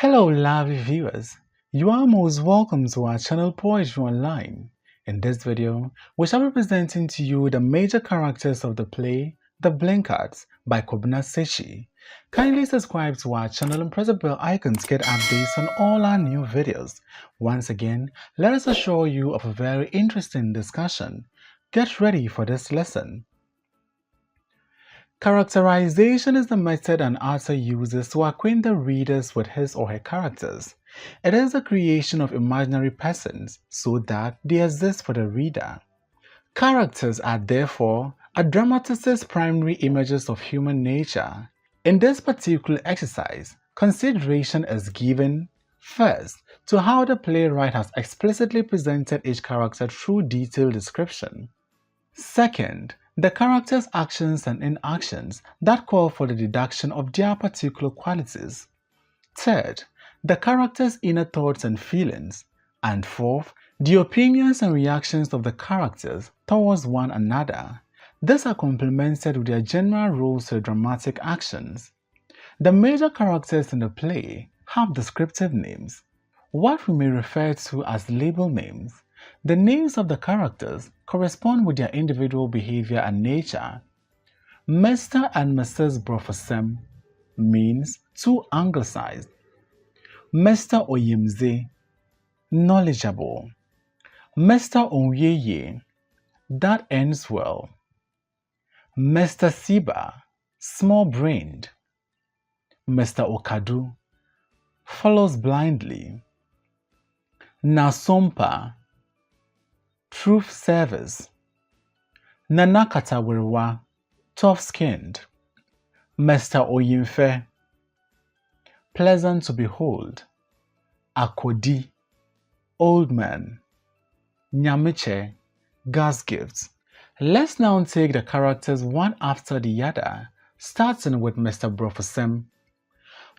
Hello, lovely viewers. You are most welcome to our channel Poetry Online. In this video, we shall be presenting to you the major characters of the play The Blinkards by Kobina Sekyi. Kindly subscribe to our channel and press the bell icon to get updates on all our new videos. Once again, let us assure you of a very interesting discussion. Get ready for this lesson. Characterization is the method an author uses to acquaint the readers with his or her characters. It is the creation of imaginary persons so that they exist for the reader. Characters are therefore a dramatist's primary images of human nature. In this particular exercise, consideration is given, first, to how the playwright has explicitly presented each character through detailed description. Second, the characters' actions and inactions that call for the deduction of their particular qualities. Third, the characters' inner thoughts and feelings. And fourth, the opinions and reactions of the characters towards one another. These are complemented with their general roles to the dramatic actions. The major characters in the play have descriptive names, what we may refer to as label names. The names of the characters correspond with their individual behavior and nature. Mr. and Mrs. Brofasem means too anglicized. Mr. Oyimze, knowledgeable. Mr. Onyeye, that ends well. Mr. Siba, small-brained. Mr. Okadu, follows blindly. Nasompa, truth service. Nanakatawerwa, tough-skinned. Mr. Oyimfe, pleasant to behold. Akodi, old man. Nyamiche, gas gifts. Let's now take the characters one after the other, starting with Mr. Brofasem.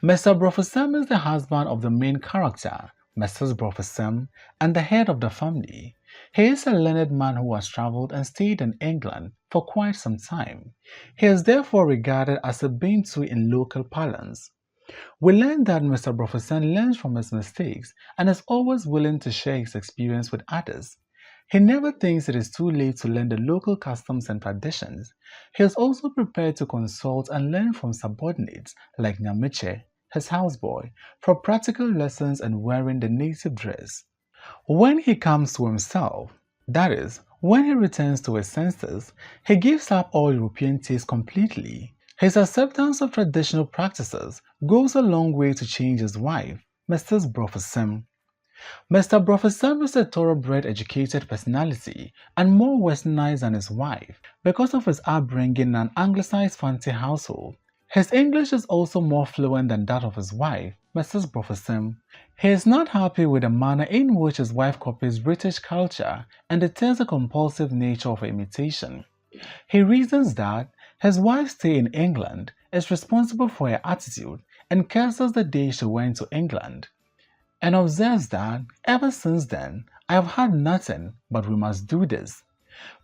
Mr. Brofasem is the husband of the main character, Mrs. Brofasem, and the head of the family. He is a learned man who has traveled and stayed in England for quite some time. He is therefore regarded as a Bantu in local parlance. We learn that Mr. Brofasem learns from his mistakes and is always willing to share his experience with others. He never thinks it is too late to learn the local customs and traditions. He is also prepared to consult and learn from subordinates like Nyamiche, his houseboy, for practical lessons and wearing the native dress. When he comes to himself, that is, when he returns to his senses, he gives up all European taste completely. His acceptance of traditional practices goes a long way to change his wife, Mrs. Brofasem. Mr. Brofasem is a thoroughbred, educated personality and more westernized than his wife because of his upbringing in an anglicized fancy household. His English is also more fluent than that of his wife, Mrs. Brofasem. He is not happy with the manner in which his wife copies British culture and deters the compulsive nature of her imitation. He reasons that his wife's stay in England is responsible for her attitude and curses the day she went to England, and observes that ever since then I have had nothing but we must do this.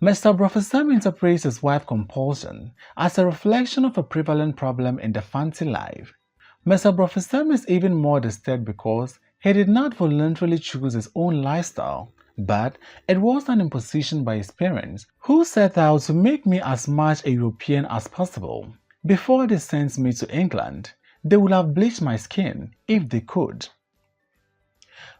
Mr. Brofasem interprets his wife's compulsion as a reflection of a prevalent problem in the fancy life. Mr. Brofasem is even more disturbed because he did not voluntarily choose his own lifestyle, but it was an imposition by his parents, who set out to make me as much a European as possible. Before they sent me to England, they would have bleached my skin if they could.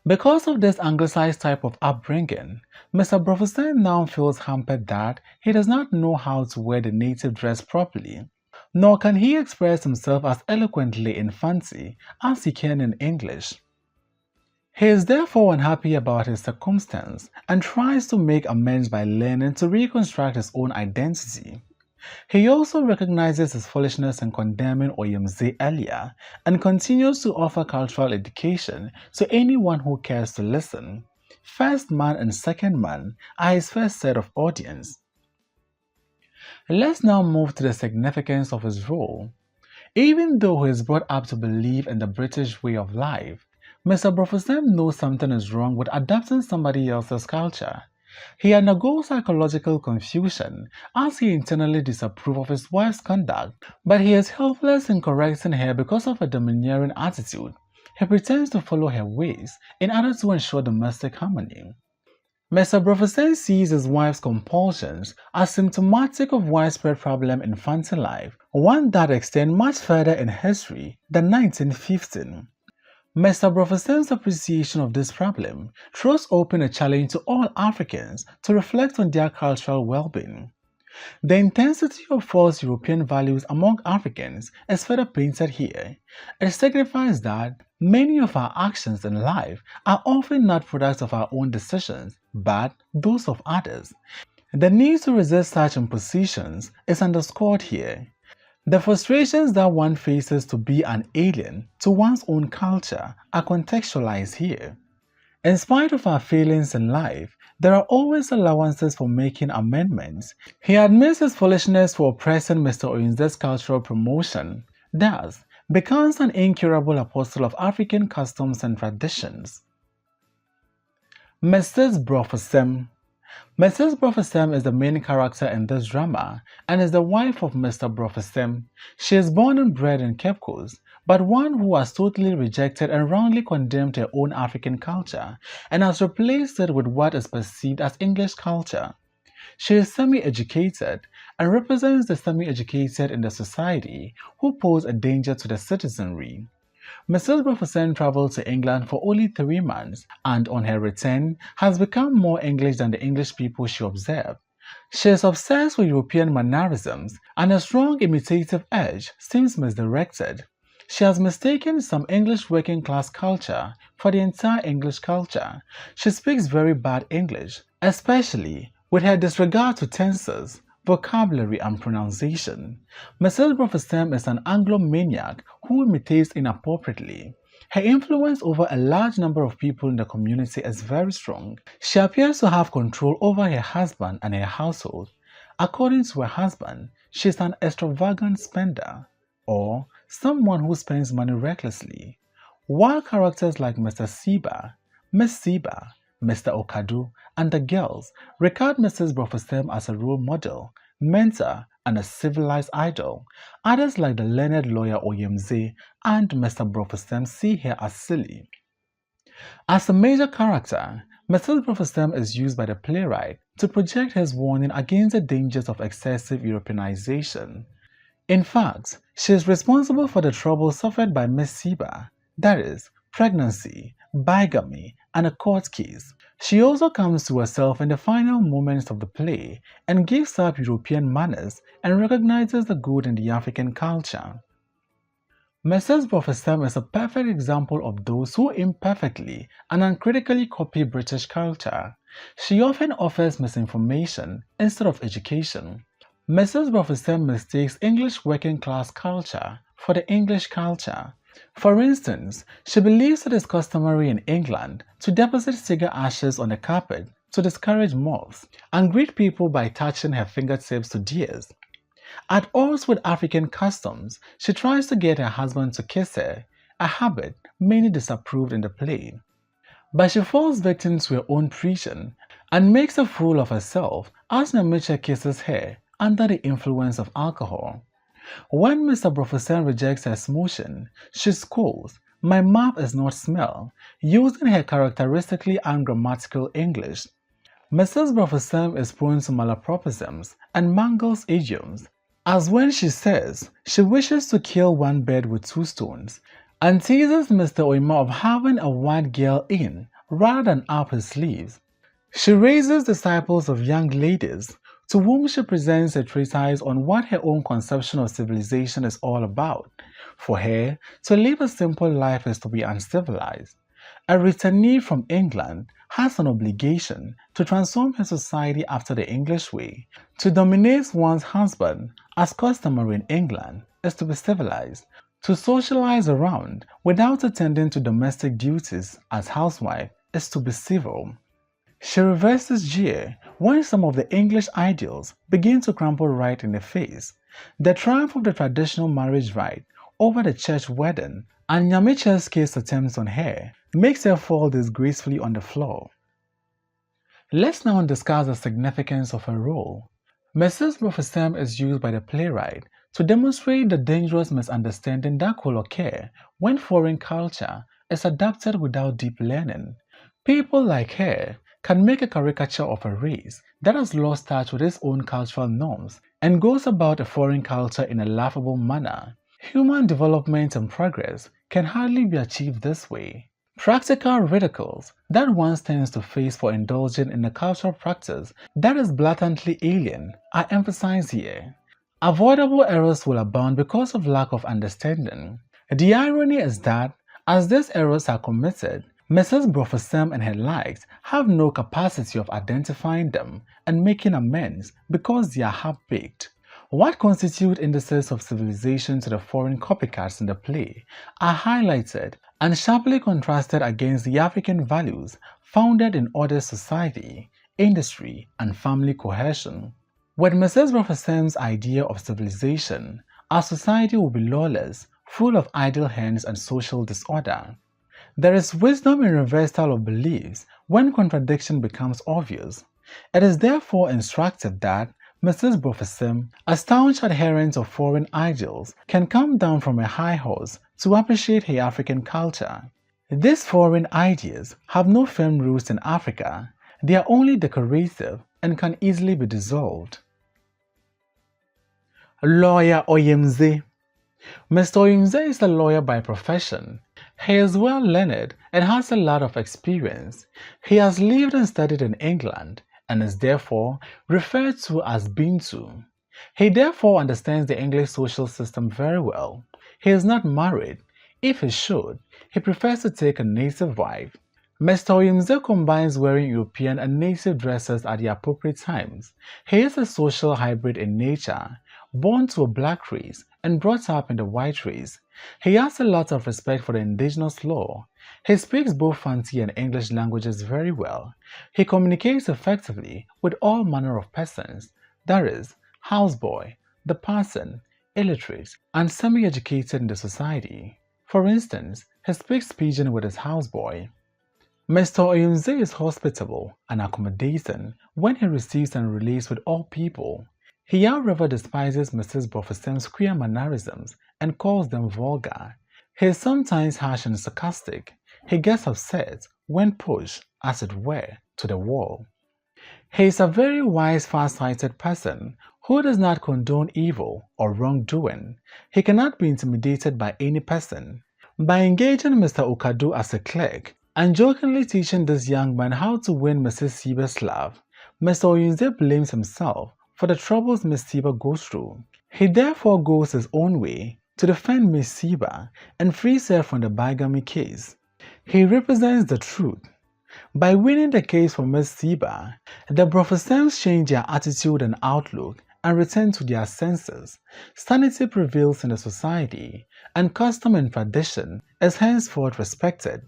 Because of this anglicized type of upbringing, Mr. Brofasem now feels hampered that he does not know how to wear the native dress properly, nor can he express himself as eloquently in fancy as he can in English. He is therefore unhappy about his circumstance and tries to make amends by learning to reconstruct his own identity. He also recognizes his foolishness in condemning Oyimze earlier and continues to offer cultural education to anyone who cares to listen. First man and second man are his first set of audience. Let's now move to the significance of his role. Even though he is brought up to believe in the British way of life, Mr. Brofasem knows something is wrong with adopting somebody else's culture. He undergoes psychological confusion as he internally disapproves of his wife's conduct, but he is helpless in correcting her because of a domineering attitude. He pretends to follow her ways in order to ensure domestic harmony. Mr. Brofesen sees his wife's compulsions as symptomatic of widespread problem in family life, one that extends much further in history than 1915. Mr. Brofesen's appreciation of this problem throws open a challenge to all Africans to reflect on their cultural well-being. The intensity of false European values among Africans is further painted here. It signifies that many of our actions in life are often not products of our own decisions, but those of others. The need to resist such impositions is underscored here. The frustrations that one faces to be an alien to one's own culture are contextualized here. In spite of our failings in life, there are always allowances for making amendments. He admits his foolishness for oppressing Mr. Oyinze's cultural promotion, thus becomes an incurable apostle of African customs and traditions. Mrs. Brofesen. Mrs. Brofesen is the main character in this drama and is the wife of Mr. Brofesen. She is born and bred in Cape Coast, but one who has totally rejected and wrongly condemned her own African culture and has replaced it with what is perceived as English culture. She is semi-educated and represents the semi-educated in the society who pose a danger to the citizenry. Mrs. Brofesen traveled to England for only 3 months and on her return has become more English than the English people she observed. She is obsessed with European mannerisms and a strong imitative edge seems misdirected. She has mistaken some English working class culture for the entire English culture. She speaks very bad English, especially with her disregard to tenses, vocabulary and pronunciation. Mrs. Brofesen is an Anglo-maniac who imitates inappropriately. Her influence over a large number of people in the community is very strong. She appears to have control over her husband and her household. According to her husband, she is an extravagant spender, or someone who spends money recklessly. While characters like Mr. Siba, Miss Siba, Mr. Okadu, and the girls regard Mrs. Brofesen as a role model, mentor, and a civilized idol. Others like the learned lawyer Oyemze and Mr. Brofesen see her as silly. As a major character, Mrs. Brofesen is used by the playwright to project his warning against the dangers of excessive Europeanization. In fact, she is responsible for the trouble suffered by Miss Siba, that is, pregnancy, bigamy, and a court case. She also comes to herself in the final moments of the play and gives up European manners and recognizes the good in the African culture. Mrs. Brofesen is a perfect example of those who imperfectly and uncritically copy British culture. She often offers misinformation instead of education. Mrs. Brofesen mistakes English working class culture for the English culture. For instance, she believes it is customary in England to deposit cigar ashes on the carpet to discourage moths and greet people by touching her fingertips to theirs. At odds with African customs, she tries to get her husband to kiss her, a habit many disapproved in the play. But she falls victim to her own preaching and makes a fool of herself as Namicha kisses her under the influence of alcohol. When Mr. Brofesen rejects her smooching, she scolds, "My mouth is not smell," using her characteristically ungrammatical English. Mrs. Brofesen is prone to malapropisms and mangles idioms, as when she says she wishes to kill one bird with 2 stones, and teases Mr. Oima of having a white girl in rather than up his sleeves. She raises disciples of young ladies to whom she presents a treatise on what her own conception of civilization is all about. For her, to live a simple life is to be uncivilized. A returnee from England has an obligation to transform her society after the English way. To dominate one's husband, as customary in England, is to be civilized. To socialize around without attending to domestic duties as housewife is to be civil. She reverses jeer when some of the English ideals begin to crumble right in the face. The triumph of the traditional marriage rite over the church wedding and Nyamiche's case attempts on her makes her fall disgracefully on the floor. Let's now discuss the significance of her role. Mrs. Brofesen is used by the playwright to demonstrate the dangerous misunderstanding that could occur when foreign culture, is adapted without deep learning. People like her can make a caricature of a race that has lost touch with its own cultural norms and goes about a foreign culture in a laughable manner. Human development and progress can hardly be achieved this way. Practical ridicules that one tends to face for indulging in a cultural practice that is blatantly alien are emphasized here. Avoidable errors will abound because of lack of understanding. The irony is that, as these errors are committed, Mrs. Brofesem and her likes have no capacity of identifying them and making amends because they are half-baked. What constitute indices of civilization to the foreign copycats in the play are highlighted and sharply contrasted against the African values founded in order society, industry, and family cohesion. With Mrs. Brofesem's idea of civilization, our society will be lawless, full of idle hands and social disorder. There is wisdom in reversal of beliefs when contradiction becomes obvious. It is therefore instructive that Mrs. Brofesem, a staunch adherent of foreign ideals, can come down from a high horse to appreciate her African culture. These foreign ideas have no firm roots in Africa. They are only decorative and can easily be dissolved. Lawyer Oyemze. Mr. Oyemze is a lawyer by profession. He is well learned and has a lot of experience. He has lived and studied in England and is therefore referred to as Bintu. He therefore understands the English social system very well. He is not married. If he should, he prefers to take a native wife. Mr. Oyemze combines wearing European and native dresses at the appropriate times. He is a social hybrid in nature, born to a black race and brought up in the white race. He has a lot of respect for the indigenous law. He speaks both Fanti and English languages very well. He communicates effectively with all manner of persons, that is, houseboy, the parson, illiterate, and semi-educated in the society. For instance, he speaks pidgin with his houseboy. Mr. Oyemze is hospitable and accommodating when he receives and relates with all people. He however despises Mrs. Brofesem's queer mannerisms and calls them vulgar. He is sometimes harsh and sarcastic. He gets upset when pushed, as it were, to the wall. He is a very wise, far-sighted person who does not condone evil or wrongdoing. He cannot be intimidated by any person. By engaging Mr. Okadu as a clerk and jokingly teaching this young man how to win Mrs. Siba's love, Mr. Oyemze blames himself for the troubles Miss Siba goes through. He therefore goes his own way to defend Miss Siba and frees her from the bigamy case. He represents the truth. By winning the case for Miss Siba, the Brofesems change their attitude and outlook and return to their senses. Sanity prevails in the society, and custom and tradition is henceforth respected.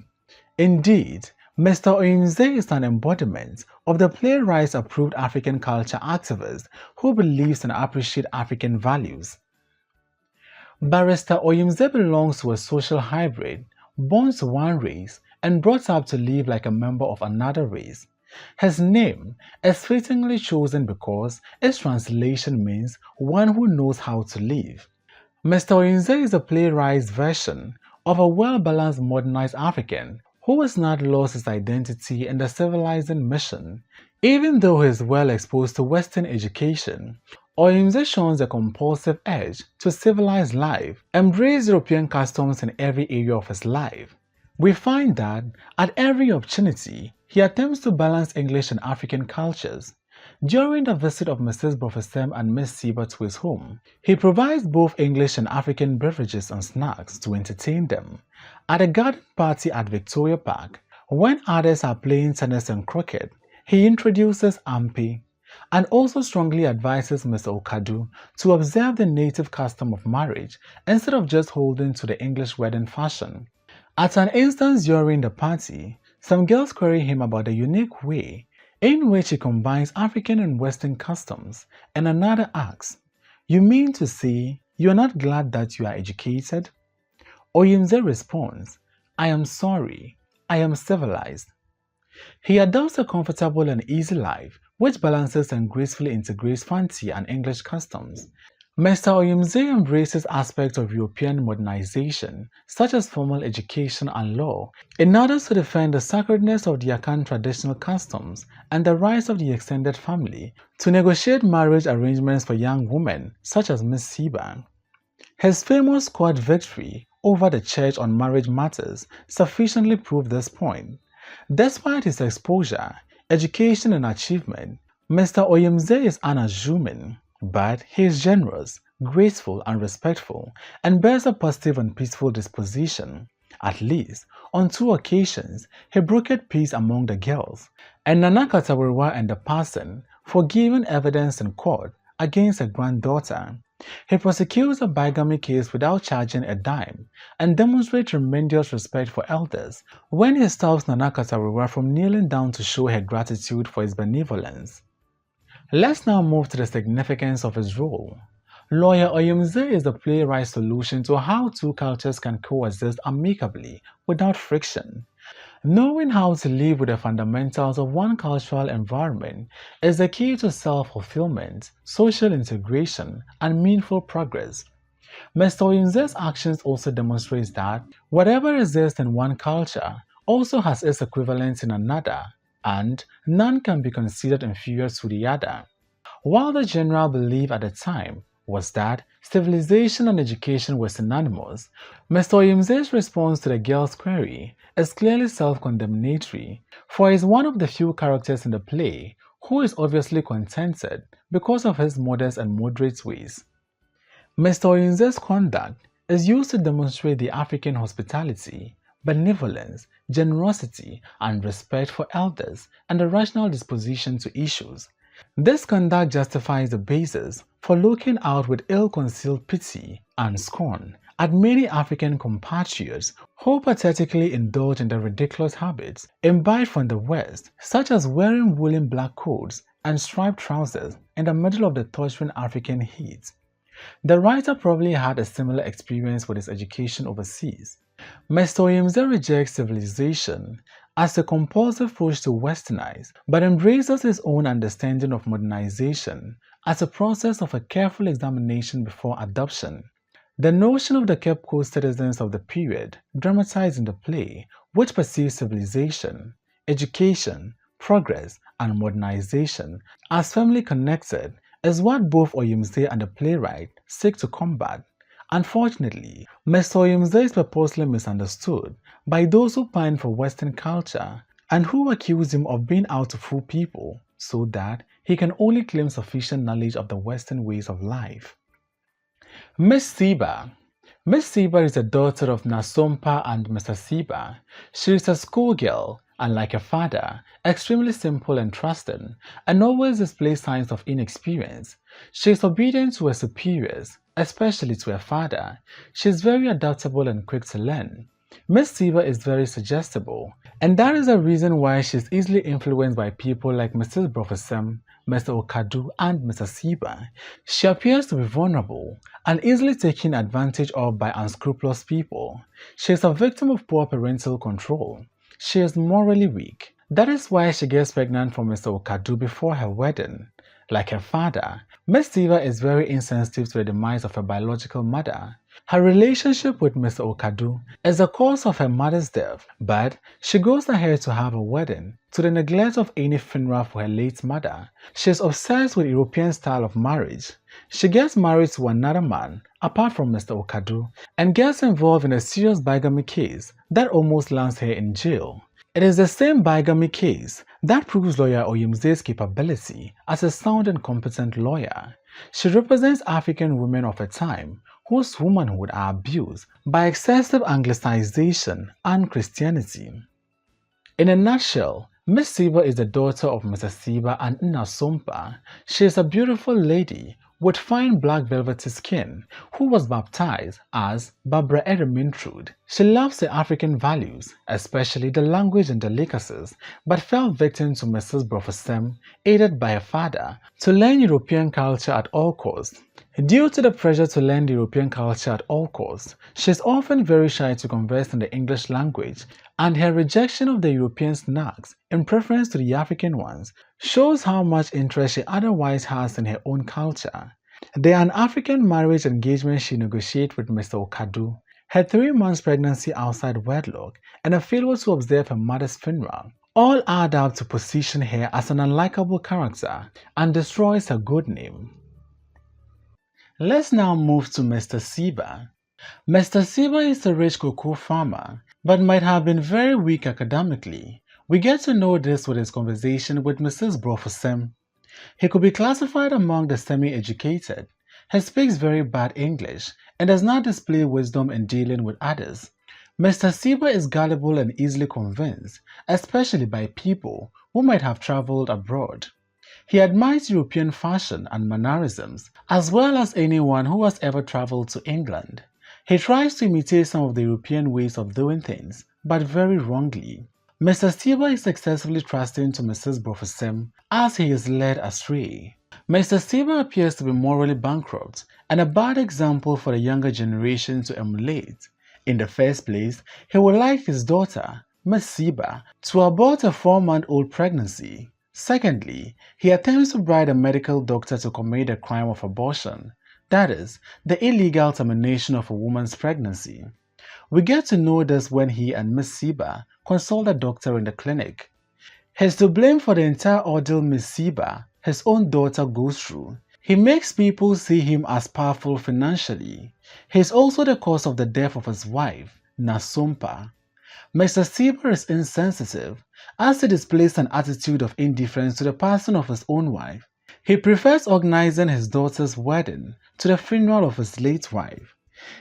Indeed, Mr. Oyemze is an embodiment of the playwright's approved African culture activist who believes and appreciates African values. Barrister Oyemze belongs to a social hybrid, born to one race and brought up to live like a member of another race. His name is fittingly chosen because its translation means one who knows how to live. Mr. Oyemze is a playwright's version of a well-balanced modernized African who has not lost his identity in the civilizing mission. Even though he is well exposed to Western education, Oyemze shows a compulsive edge to civilized life, embrace European customs in every area of his life. We find that, at every opportunity, he attempts to balance English and African cultures. During the visit of Mrs. Brofesem and Miss Siba to his home, he provides both English and African beverages and snacks to entertain them. At a garden party at Victoria Park, when others are playing tennis and cricket, he introduces Ampe and also strongly advises Mr. Okadu to observe the native custom of marriage instead of just holding to the English wedding fashion. At an instance during the party, some girls query him about the unique way in which he combines African and Western customs, and another asks, "You mean to say you are not glad that you are educated?" Oyemze responds, "I am sorry, I am civilized." He adopts a comfortable and easy life which balances and gracefully integrates Fanti and English customs. Mr. Oyemze embraces aspects of European modernization, such as formal education and law, in order to defend the sacredness of the Akan traditional customs and the rights of the extended family, to negotiate marriage arrangements for young women, such as Miss Siba. His famous court victory over the church on marriage matters sufficiently prove this point. Despite his exposure, education and achievement, Mr. Oyemze is unassuming, but he is generous, graceful and respectful, and bears a positive and peaceful disposition. At least, on 2 occasions, he brokered peace among the girls, and Nana Katawerewa and the parson for giving evidence in court against a granddaughter. He prosecutes a bigamy case without charging a dime and demonstrates tremendous respect for elders when he stops Nana Katawerewa from kneeling down to show her gratitude for his benevolence. Let's now move to the significance of his role. Lawyer Oyemze is the playwright's solution to how two cultures can coexist amicably without friction. Knowing how to live with the fundamentals of one cultural environment is the key to self-fulfillment, social integration, and meaningful progress. Mr. Oyemze's actions also demonstrate that whatever exists in one culture also has its equivalent in another, and none can be considered inferior to the other. While the general belief at the time was that civilization and education were synonymous, Mr. Oyemze's response to the girl's query is clearly self-condemnatory, for he is one of the few characters in the play who is obviously contented because of his modest and moderate ways. Mr. Oyemze's conduct is used to demonstrate the African hospitality, benevolence, generosity, and respect for elders and a rational disposition to issues. This conduct justifies the basis for looking out with ill-concealed pity and scorn at many African compatriots who pathetically indulge in the ridiculous habits imbibed from the West, such as wearing woolen black coats and striped trousers in the middle of the torturing African heat. The writer probably had a similar experience with his education overseas. Mr. Oyemze rejects civilization as a compulsive push to westernize, but embraces his own understanding of modernization as a process of a careful examination before adoption. The notion of the Cape Coast citizens of the period dramatized in the play, which perceives civilization, education, progress, and modernization as firmly connected, is what both Oyemze and the playwright seek to combat. Unfortunately, Mr. Oyemze is purposely misunderstood by those who pine for Western culture and who accuse him of being out to fool people so that he can only claim sufficient knowledge of the Western ways of life. Miss Siba. Miss Siba is the daughter of Nasompa and Mr. Siba. She is a schoolgirl and, like her father, extremely simple and trusting, and always displays signs of inexperience. She is obedient to her superiors, especially to her father. She is very adaptable and quick to learn. Miss Siba is very suggestible, and that is the reason why she is easily influenced by people like Mrs. Brofesem, Mr. Okadu, and Mr. Siba. She appears to be vulnerable and easily taken advantage of by unscrupulous people. She is a victim of poor parental control. She is morally weak. That is why she gets pregnant from Mr. Okadu before her wedding. Like her father, Miss Siba is very insensitive to the demise of her biological mother. Her relationship with Mr. Okadu is the cause of her mother's death, but she goes ahead to have a wedding to the neglect of any funeral for her late mother. She is obsessed with European style of marriage. She gets married to another man apart from Mr. Okadu and gets involved in a serious bigamy case that almost lands her in jail. It is the same bigamy case that proves lawyer Oyemze's capability as a sound and competent lawyer. She represents African women of her time whose womanhood are abused by excessive Anglicization and Christianity. In a nutshell, Miss Siba is the daughter of Mr. Siba and Nna Sompa. She is a beautiful lady with fine black velvety skin who was baptized as Barbara Eremintrude. She loves the African values, especially the language and delicacies, but fell victim to Mrs. Brofesem, aided by her father, to learn European culture at all costs. Due to the pressure to learn European culture at all costs, she is often very shy to converse in the English language, and her rejection of the European snacks in preference to the African ones shows how much interest she otherwise has in her own culture. The African marriage engagement she negotiated with Mr. Okadu, her 3 months pregnancy outside wedlock, and a failure to observe her mother's funeral all add up to position her as an unlikable character and destroys her good name. Let's now move to Mr. Siba. Mr. Siba is a rich cocoa farmer, but might have been very weak academically. We get to know this with his conversation with Mrs. Brofosem. He could be classified among the semi-educated. He speaks very bad English and does not display wisdom in dealing with others. Mr. Siba is gullible and easily convinced, especially by people who might have traveled abroad. He admires European fashion and mannerisms, as well as anyone who has ever traveled to England. He tries to imitate some of the European ways of doing things, but very wrongly. Mr. Siba is excessively trusting to Mrs. Brofosem as he is led astray. Mr. Siba appears to be morally bankrupt and a bad example for the younger generation to emulate. In the first place, he would like his daughter, Miss Siba, to abort a 4-month-old pregnancy. Secondly, he attempts to bribe a medical doctor to commit the crime of abortion, that is, the illegal termination of a woman's pregnancy. We get to know this when he and Miss Siba consult a doctor in the clinic. He's to blame for the entire ordeal Miss Siba, his own daughter, goes through. He makes people see him as powerful financially. He is also the cause of the death of his wife, Nasumpa. Mr. Siba is insensitive, as he displays an attitude of indifference to the passing of his own wife. He prefers organizing his daughter's wedding to the funeral of his late wife.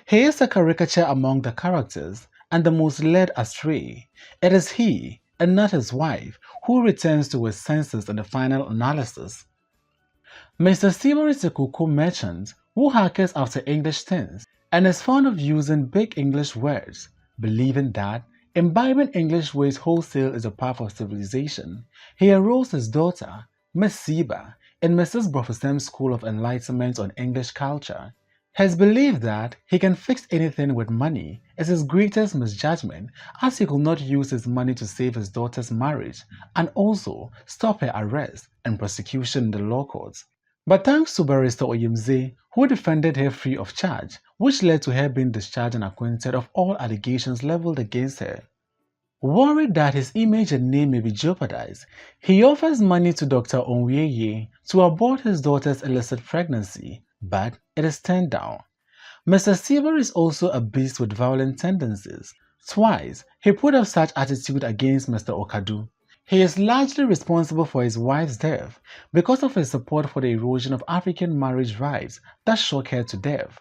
He is a caricature among the characters and the most led astray. It is he, and not his wife, who returns to his senses in the final analysis. Mr. Siba is a cocoa merchant who hackers after English things and is fond of using big English words, believing that imbibing English ways wholesale is a path of civilization. He enrolls his daughter, Miss Siba, in Mrs. Brofosem's School of Enlightenment on English culture. His belief that he can fix anything with money is his greatest misjudgment, as he could not use his money to save his daughter's marriage and also stop her arrest and prosecution in the law courts. But thanks to Barrister Oyimze, who defended her free of charge, which led to her being discharged and acquitted of all allegations leveled against her. Worried that his image and name may be jeopardized, he offers money to Dr. Onweye to abort his daughter's illicit pregnancy, but it is turned down. Mr. Siba is also a beast with violent tendencies. Twice, he put up such attitude against Mr. Okadu. He is largely responsible for his wife's death because of his support for the erosion of African marriage rights that shook her to death.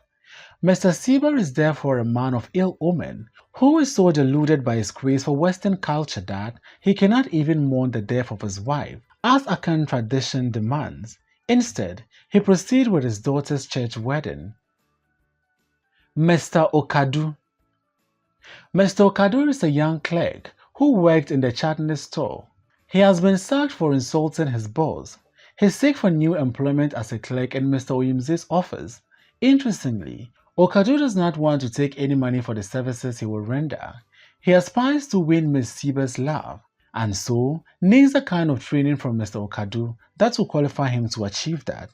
Mr. Siba is therefore a man of ill omen, who is so deluded by his craze for Western culture that he cannot even mourn the death of his wife, as Akan tradition demands. Instead, he proceeds with his daughter's church wedding. Mr. Okadu. Mr. Okadu is a young clerk who worked in the Chutney store. He has been sacked for insulting his boss. He seeks for new employment as a clerk in Mr. Oyimze's office. Interestingly, Okadu does not want to take any money for the services he will render. He aspires to win Miss Siba's love, and so needs a kind of training from Mr. Okadu that will qualify him to achieve that.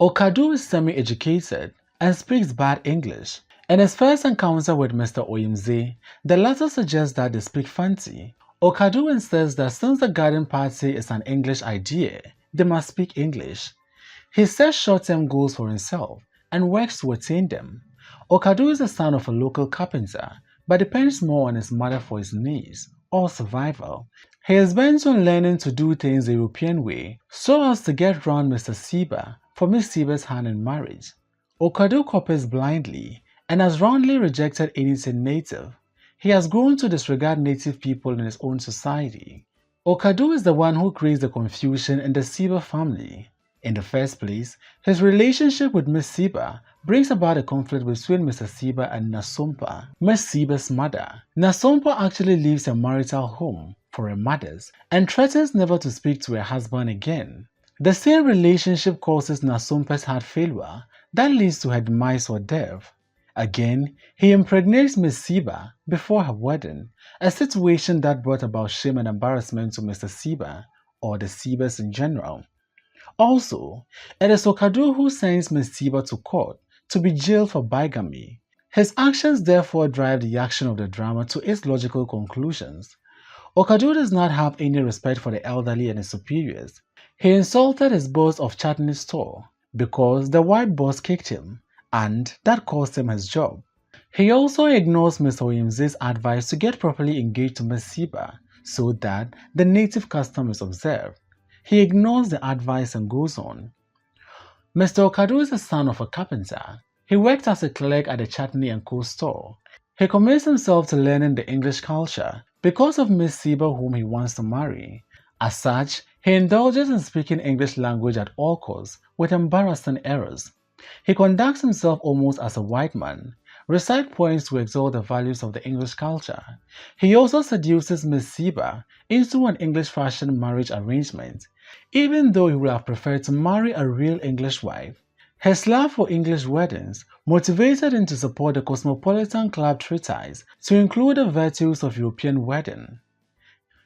Okadu is semi-educated and speaks bad English. In his first encounter with Mr. Oyimze, the latter suggests that they speak fancy. Okadu insists that since the garden party is an English idea, they must speak English. He sets short-term goals for himself and works to attain them. Okadu is the son of a local carpenter, but depends more on his mother for his needs or survival. He is bent on learning to do things the European way so as to get round Mr. Siba for Miss Siba's hand in marriage. Okadu copies blindly and has roundly rejected anything native. He has grown to disregard native people in his own society. Okadu is the one who creates the confusion in the Siba family. In the first place, his relationship with Miss Siba brings about a conflict between Mr. Siba and Nasumpa, Miss Siba's mother. Nasumpa actually leaves her marital home for her mother's and threatens never to speak to her husband again. The same relationship causes Nasumpa's heart failure that leads to her demise or death. Again, he impregnates Miss Siba before her wedding, a situation that brought about shame and embarrassment to Mr. Siba, or the Sibas in general. Also, it is Okadu who sends Mesiba to court to be jailed for bigamy. His actions therefore drive the action of the drama to its logical conclusions. Okadu does not have any respect for the elderly and his superiors. He insulted his boss of Chatney store because the white boss kicked him, and that cost him his job. He also ignores Mr. Williams' advice to get properly engaged to Mesiba so that the native custom is observed. He ignores the advice and goes on. Mr. Okadu is the son of a carpenter. He worked as a clerk at the Chatney & Co. store. He commits himself to learning the English culture because of Miss Siba whom he wants to marry. As such, he indulges in speaking English language at all costs with embarrassing errors. He conducts himself almost as a white man, recite poems to exalt the values of the English culture. He also seduces Miss Siba into an English fashion marriage arrangement, even though he would have preferred to marry a real English wife. His love for English weddings motivated him to support the Cosmopolitan Club treatise to include the virtues of European wedding.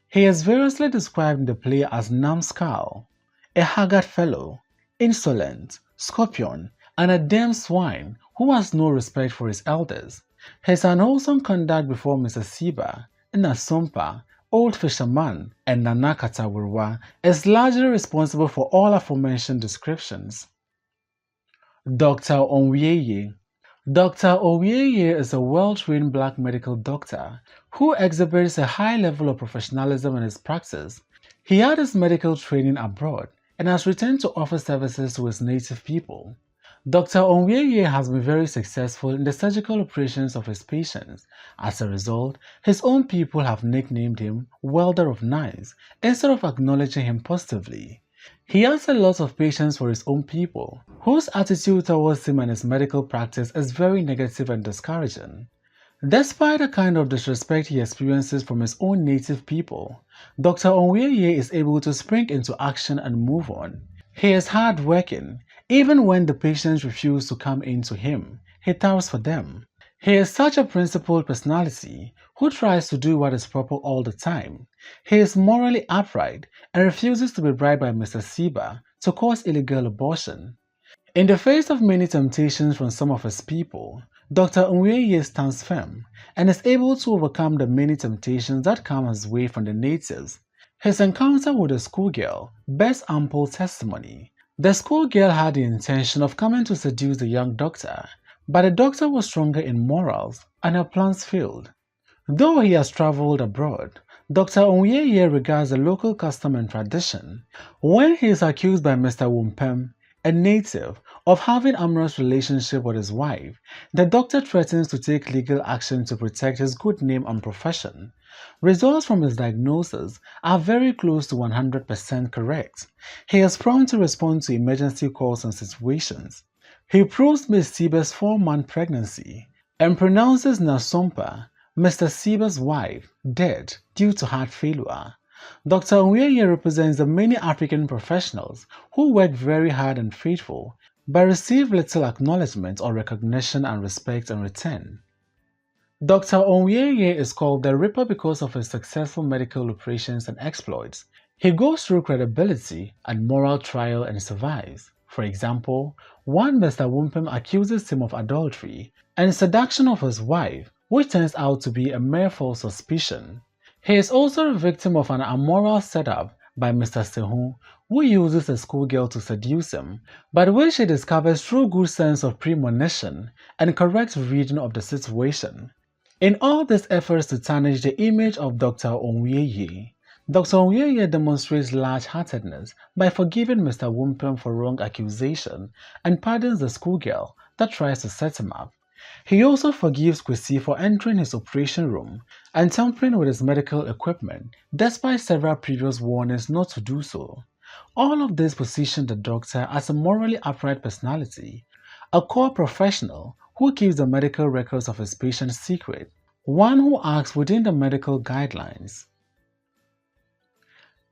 He is variously described in the play as numbskull, a haggard fellow, insolent, scorpion, and a damn swine who has no respect for his elders. His unwholesome conduct before Mr. Siba, Nasumpa, Old Fisherman, and Nana Katawurwa is largely responsible for all aforementioned descriptions. Dr. Onweye. Dr. Onweye is a well-trained black medical doctor who exhibits a high level of professionalism in his practice. He had his medical training abroad and has returned to offer services to his native people. Dr. Onweye has been very successful in the surgical operations of his patients. As a result, his own people have nicknamed him Welder of Knives instead of acknowledging him positively. He has a lot of patience for his own people, whose attitude towards him and his medical practice is very negative and discouraging. Despite the kind of disrespect he experiences from his own native people, Dr. Onweye is able to spring into action and move on. He is hard-working. Even when the patients refuse to come in to him, he towers for them. He is such a principled personality who tries to do what is proper all the time. He is morally upright and refuses to be bribed by Mr. Siba to cause illegal abortion. In the face of many temptations from some of his people, Dr. Onweye stands firm and is able to overcome the many temptations that come his way from the natives. His encounter with the schoolgirl bears ample testimony. The schoolgirl had the intention of coming to seduce the young doctor, but the doctor was stronger in morals and her plans failed. Though he has traveled abroad, Dr. Onweye regards the local custom and tradition. When he is accused by Mr. Wumpem, a native, of having amorous relationship with his wife, the doctor threatens to take legal action to protect his good name and profession. Results from his diagnosis are very close to 100% correct. He is prompt to respond to emergency calls and situations. He proves Ms. Siba's 4-month pregnancy and pronounces Nasompa, Mr. Siba's wife, dead due to heart failure. Dr. Onweye represents the many African professionals who work very hard and faithful but receive little acknowledgement or recognition and respect in return. Dr. Onweye is called the Ripper because of his successful medical operations and exploits. He goes through credibility and moral trial and survives. For example, one Mr. Wumpem accuses him of adultery and seduction of his wife, which turns out to be a mere false suspicion. He is also a victim of an immoral setup by Mr. Sehun, who uses a schoolgirl to seduce him, but which he discovers through good sense of premonition and correct reading of the situation. In all these efforts to tarnish the image of Dr. Onweye, Dr. Onweye demonstrates large-heartedness by forgiving Mr. Wumpem for wrong accusation and pardons the schoolgirl that tries to set him up. He also forgives Kwesi for entering his operation room and tampering with his medical equipment, despite several previous warnings not to do so. All of this position the doctor as a morally upright personality, a core professional who keeps the medical records of his patients secret, one who acts within the medical guidelines.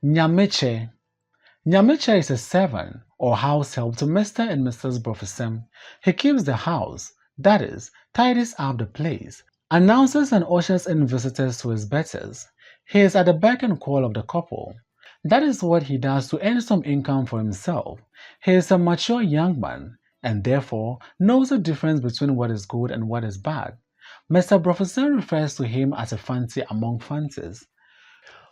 Nyameche. Nyameche is a servant or house help to Mr. and Mrs. Brofesem. He keeps the house, that is, tidies up the place, announces and ushers in visitors to his betters. He is at the beck and call of the couple. That is what he does to earn some income for himself. He is a mature young man and therefore knows the difference between what is good and what is bad. Mr. Brofesen refers to him as a fancy among fancies.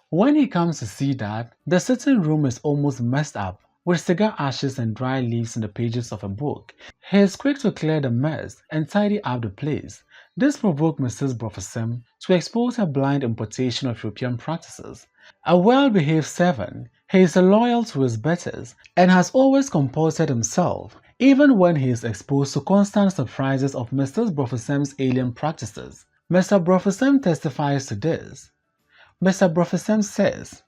When he comes to see that, the sitting room is almost messed up with cigar ashes and dry leaves in the pages of a book, he is quick to clear the mess and tidy up the place. This provoked Mrs. Brofesen to expose her blind importation of European practices. A well-behaved servant, he is loyal to his betters and has always comported himself, even when he is exposed to constant surprises of Mrs. Brofesen's alien practices. Mr. Brofesen testifies to this. Mr. Brofesen says,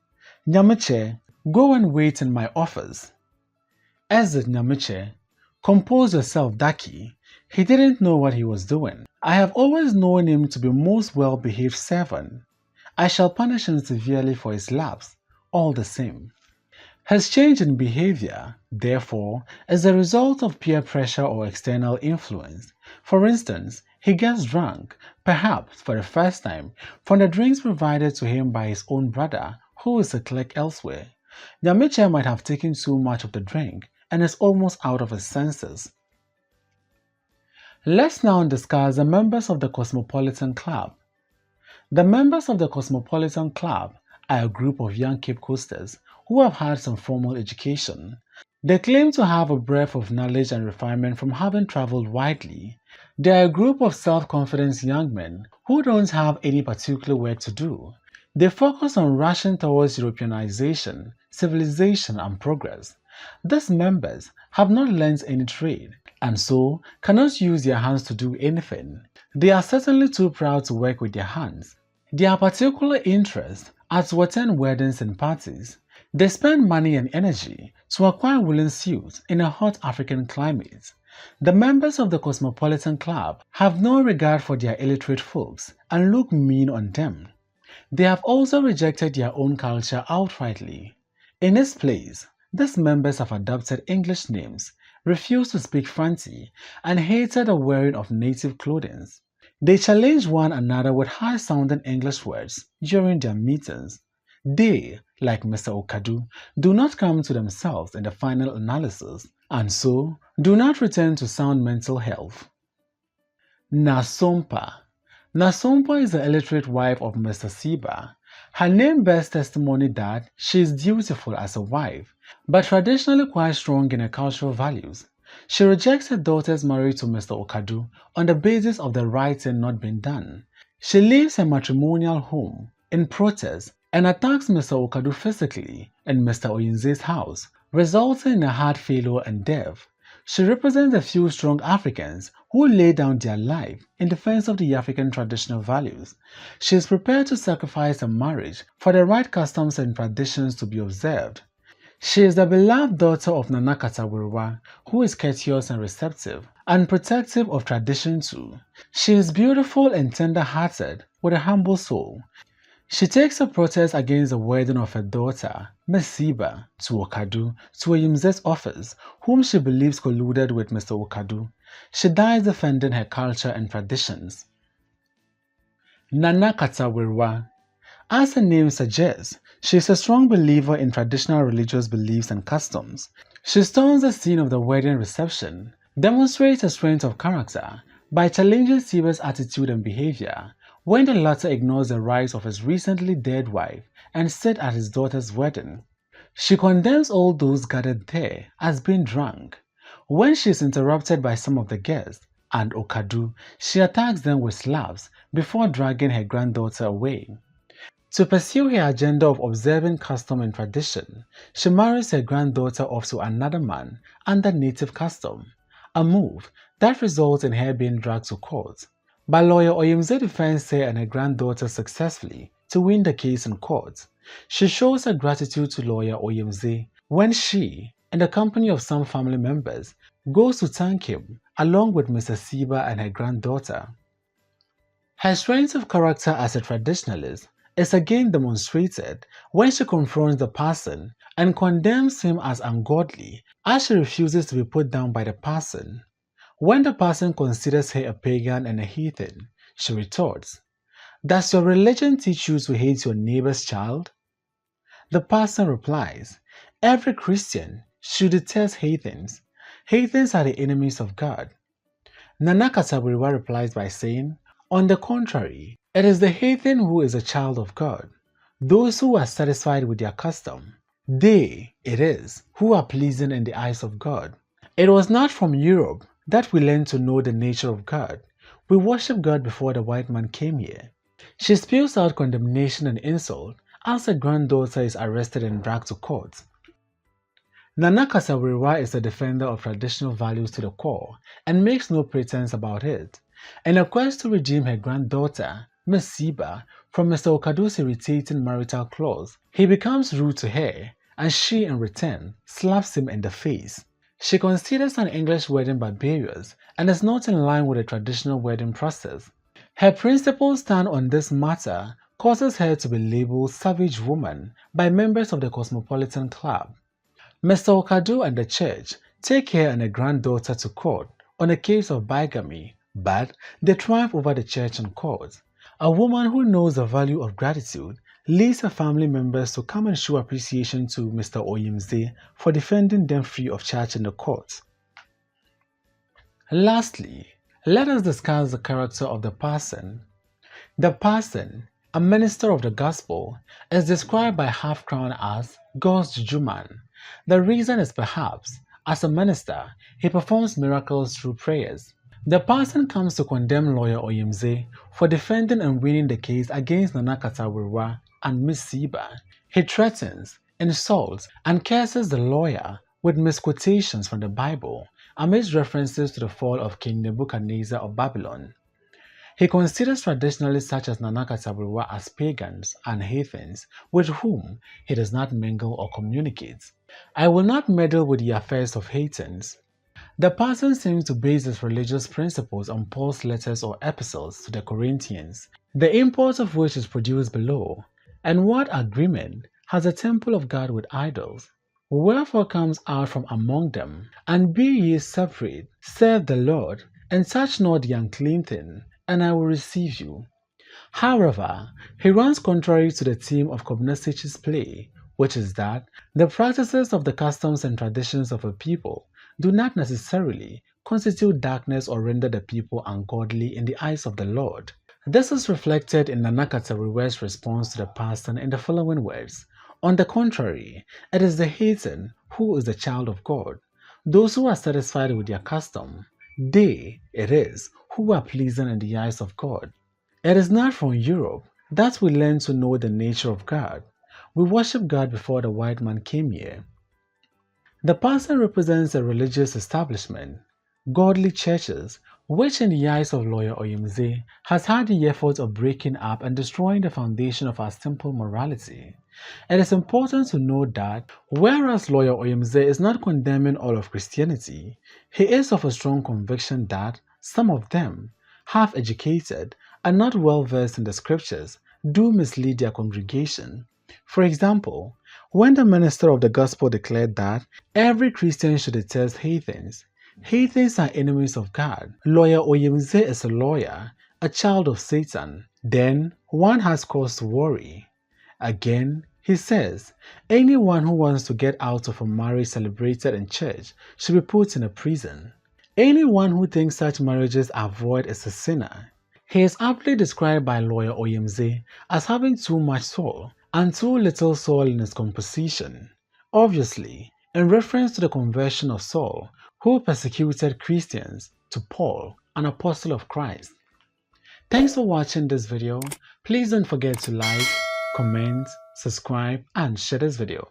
Nyamiche, go and wait in my office. Exit Nyamiche. Compose yourself, Daki. He didn't know what he was doing. I have always known him to be a most well-behaved servant. I shall punish him severely for his lapse, all the same. His change in behavior, therefore, is the result of peer pressure or external influence. For instance, he gets drunk, perhaps for the first time, from the drinks provided to him by his own brother, who is a clerk elsewhere. Nyamiche might have taken too much of the drink and is almost out of his senses. Let's now discuss the members of the Cosmopolitan Club. The members of the Cosmopolitan Club are a group of young Cape Coasters who have had some formal education. They claim to have a breadth of knowledge and refinement from having traveled widely. They are a group of self-confident young men who don't have any particular work to do. They focus on rushing towards Europeanization, civilization, and progress. These members have not learned any trade, and so cannot use their hands to do anything. They are certainly too proud to work with their hands. Their particular interest are to attend weddings and parties. They spend money and energy to acquire woolen suits in a hot African climate. The members of the Cosmopolitan Club have no regard for their illiterate folks and look mean on them. They have also rejected their own culture outrightly. In its place, these members have adopted English names, refused to speak Fanti, and hated the wearing of native clothing. They challenge one another with high-sounding English words during their meetings. They, like Mr. Okadu, do not come to themselves in the final analysis, and so do not return to sound mental health. Nasompa. Nasompa is the illiterate wife of Mr. Siba. Her name bears testimony that she is dutiful as a wife, but traditionally quite strong in her cultural values. She rejects her daughter's marriage to Mr. Okadu on the basis of the right thing not being done. She leaves her matrimonial home in protest and attacks Mr. Okadu physically in Mr. Oyinze's house, resulting in a heart failure and death. She represents a few strong Africans who lay down their life in defense of the African traditional values. She is prepared to sacrifice her marriage for the right customs and traditions to be observed. She is the beloved daughter of Nana Katawirwa, who is courteous and receptive, and protective of tradition too. She is beautiful and tender-hearted, with a humble soul. She takes a protest against the wedding of her daughter, Miss Siba, to Okadu, to Oyimze's office, whom she believes colluded with Mr. Okadu. She dies defending her culture and traditions. Nana Katawirwa. As the name suggests, she is a strong believer in traditional religious beliefs and customs. She storms the scene of the wedding reception, demonstrates a strength of character by challenging Siba's attitude and behavior when the latter ignores the rights of his recently dead wife and sat at his daughter's wedding. She condemns all those gathered there as being drunk. When she is interrupted by some of the guests and Okadu, she attacks them with slaps before dragging her granddaughter away. To pursue her agenda of observing custom and tradition, she marries her granddaughter off to another man under native custom, a move that results in her being dragged to court. But lawyer Oyimze defends her and her granddaughter successfully to win the case in court. She shows her gratitude to lawyer Oyimze when she, in the company of some family members, goes to thank him along with Mrs. Siba and her granddaughter. Her strength of character as a traditionalist is again demonstrated when she confronts the person and condemns him as ungodly as she refuses to be put down by the person. When the person considers her a pagan and a heathen, she retorts, "Does your religion teach you to hate your neighbor's child?" The pastor replies, every Christian should detest heathens. Heathens are the enemies of God. Nana Kataburiwa replies by saying, on the contrary, it is the heathen who is a child of God. Those who are satisfied with their custom, they, it is, who are pleasing in the eyes of God. It was not from Europe that we learned to know the nature of God. We worshiped God before the white man came here. She spews out condemnation and insult as her granddaughter is arrested and dragged to court. Nana Kasawiriwa is a defender of traditional values to the core and makes no pretense about it. In a quest to redeem her granddaughter, Miss Siba, from Mr. Okado's irritating marital clause, he becomes rude to her and she, in return, slaps him in the face. She considers an English wedding barbarous and is not in line with the traditional wedding process. Her principal stand on this matter causes her to be labeled savage woman by members of the Cosmopolitan Club. Mr. Okado and the church take her and her granddaughter to court on a case of bigamy, but they triumph over the church in court. A woman who knows the value of gratitude leads her family members to come and show appreciation to Mr. Oyimze for defending them free of charge in the court. Lastly, let us discuss the character of the parson. The parson, a minister of the gospel, is described by Half Crown as God's jujuman. The reason is perhaps, as a minister, he performs miracles through prayers. The parson comes to condemn lawyer Oyimze for defending and winning the case against Nana Katawiriwa and Miss Siba. He threatens, insults, and curses the lawyer with misquotations from the Bible amidst references to the fall of King Nebuchadnezzar of Babylon. He considers traditionalists such as Nana Katawiriwa as pagans and heathens with whom he does not mingle or communicate. I will not meddle with the affairs of heathens. The parson seems to base his religious principles on Paul's letters or epistles to the Corinthians, the import of which is produced below. And what agreement has the temple of God with idols? Wherefore comes out from among them, and be ye separate, serve the Lord, and touch not the unclean thing, and I will receive you. However, he runs contrary to the theme of Kobina Sekyi's play, which is that the practices of the customs and traditions of a people do not necessarily constitute darkness or render the people ungodly in the eyes of the Lord. This is reflected in Nana Katawiriwa's response to the pastor in the following words. On the contrary, it is the heathen who is the child of God. Those who are satisfied with their custom, they, it is, who are pleasing in the eyes of God. It is not from Europe that we learn to know the nature of God. We worship God before the white man came here. The pastor represents a religious establishment, godly churches, which in the eyes of lawyer Oyimze has had the effort of breaking up and destroying the foundation of our simple morality. It is important to note that whereas lawyer Oyimze is not condemning all of Christianity, he is of a strong conviction that some of them, half educated and not well versed in the scriptures, do mislead their congregation. For example, when the minister of the gospel declared that every Christian should detest heathens, heathens are enemies of God, lawyer Oyimze is a lawyer, a child of Satan, then one has cause to worry. Again, he says, anyone who wants to get out of a marriage celebrated in church should be put in a prison. Anyone who thinks such marriages are void is a sinner. He is aptly described by lawyer Oyimze as having too much soul and too little soul in his composition, obviously in reference to the conversion of Saul, who persecuted Christians, to Paul, an apostle of Christ. Thanks for watching this video. Please don't forget to like, comment, subscribe, and share this video.